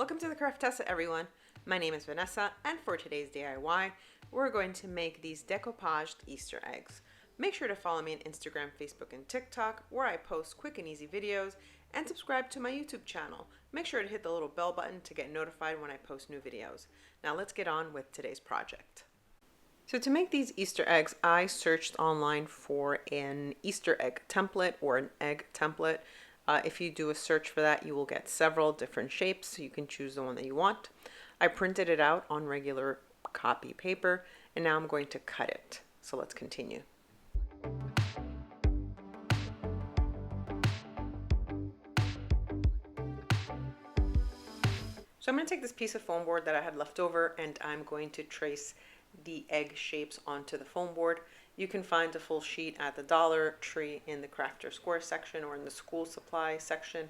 Welcome to the Craftessa, everyone. My name is Vanessa, and for today's DIY, we're going to make these decoupaged Easter eggs. Make sure to follow me on Instagram, Facebook, and TikTok, where I post quick and easy videos, and subscribe to my YouTube channel. Make sure to hit the little bell button to get notified when I post new videos. Now let's get on with today's project. So to make these Easter eggs, I searched online for an Easter egg template or an egg template. If you do a search for that, you will get several different shapes, so you can choose the one that you want. I printed it out on regular copy paper, and now I'm going to cut it. So let's continue. So I'm going to take this piece of foam board that I had left over, and I'm going to trace the egg shapes onto the foam board. You can find a full sheet at the Dollar Tree in the Crafter Square section or in the school supply section.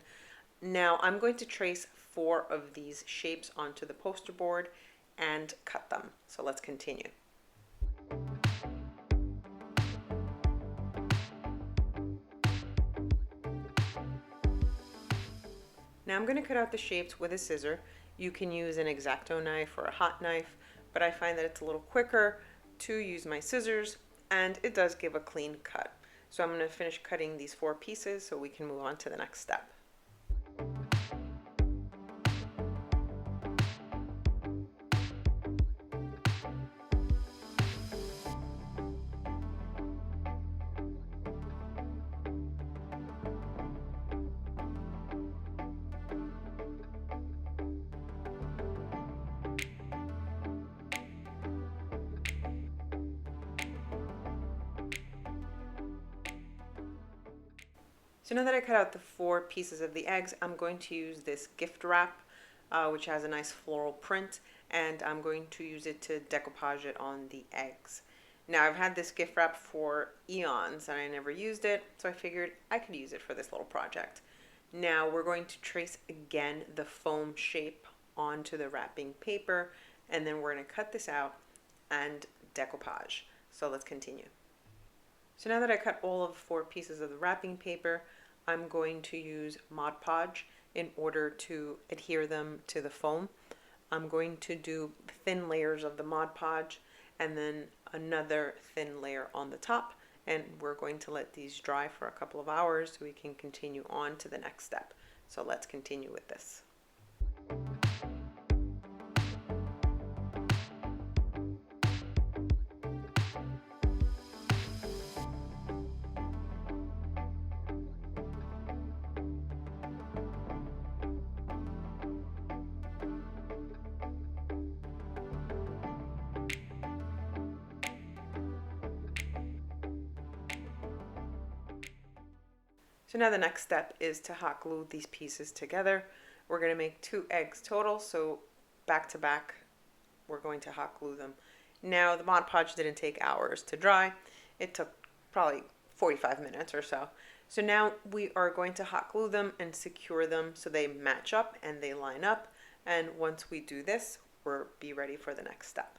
Now I'm going to trace 4 of these shapes onto the poster board and cut them. So let's continue. Now I'm going to cut out the shapes with a scissor. You can use an X-Acto knife or a hot knife, but I find that it's a little quicker to use my scissors, and it does give a clean cut. So I'm going to finish cutting these 4 pieces so we can move on to the next step. So now that I cut out the 4 pieces of the eggs, I'm going to use this gift wrap, which has a nice floral print, and I'm going to use it to decoupage it on the eggs. Now I've had this gift wrap for eons and I never used it, so I figured I could use it for this little project. Now we're going to trace again the foam shape onto the wrapping paper, and then we're going to cut this out and decoupage. So let's continue. So now that I cut all of the 4 pieces of the wrapping paper, I'm going to use Mod Podge in order to adhere them to the foam. I'm going to do thin layers of the Mod Podge and then another thin layer on the top, and we're going to let these dry for a couple of hours so we can continue on to the next step. So let's continue with this. So now the next step is to hot glue these pieces together. We're going to make 2 eggs total, so back to back we're going to hot glue them. Now the Mod Podge didn't take hours to dry. It took probably 45 minutes or so. So now we are going to hot glue them and secure them so they match up and they line up. And once we do this, we'll be ready for the next step.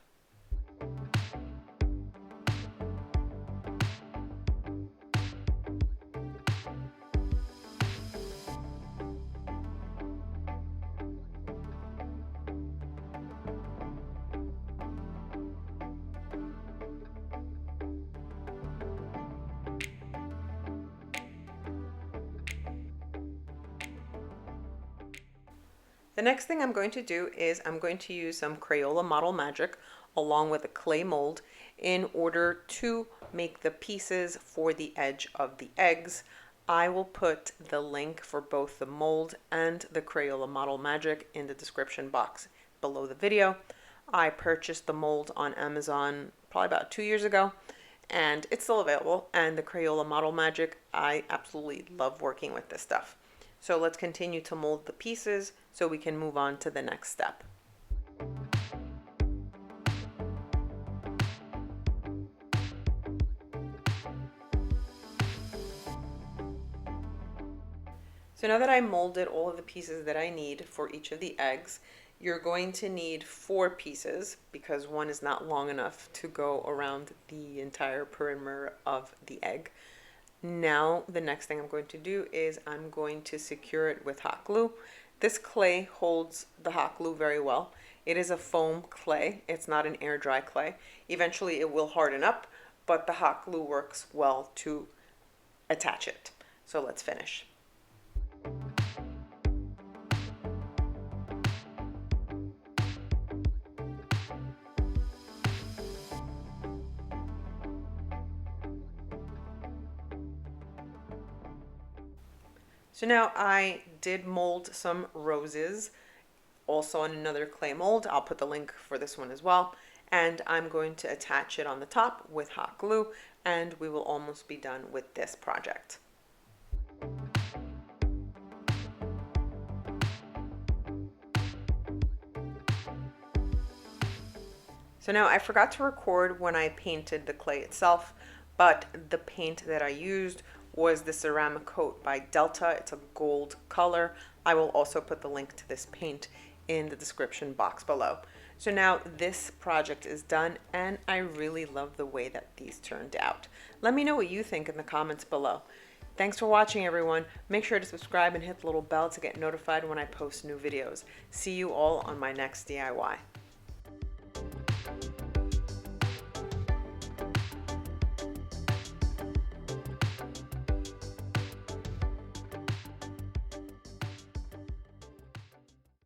The next thing I'm going to do is I'm going to use some Crayola Model Magic along with a clay mold in order to make the pieces for the edge of the eggs. I will put the link for both the mold and the Crayola Model Magic in the description box below the video. I purchased the mold on Amazon probably about 2 years ago, and it's still available. And the Crayola Model Magic, I absolutely love working with this stuff. So let's continue to mold the pieces so we can move on to the next step. So now that I molded all of the pieces that I need for each of the eggs, you're going to need 4 pieces because one is not long enough to go around the entire perimeter of the egg. Now the next thing I'm going to do is I'm going to secure it with hot glue. This clay holds the hot glue very well. It is a foam clay. It's not an air dry clay. Eventually it will harden up, but the hot glue works well to attach it. So let's finish. So now I did mold some roses also on another clay mold. I'll put the link for this one as well. And I'm going to attach it on the top with hot glue, and we will almost be done with this project. So now I forgot to record when I painted the clay itself, but the paint that I used was the ceramic coat by Delta. It's a gold color. I will also put the link to this paint in the description box below. So now this project is done, and I really love the way that these turned out. Let me know what you think in the comments below. Thanks for watching, everyone. Make sure to subscribe and hit the little bell to get notified when I post new videos. See you all on my next DIY.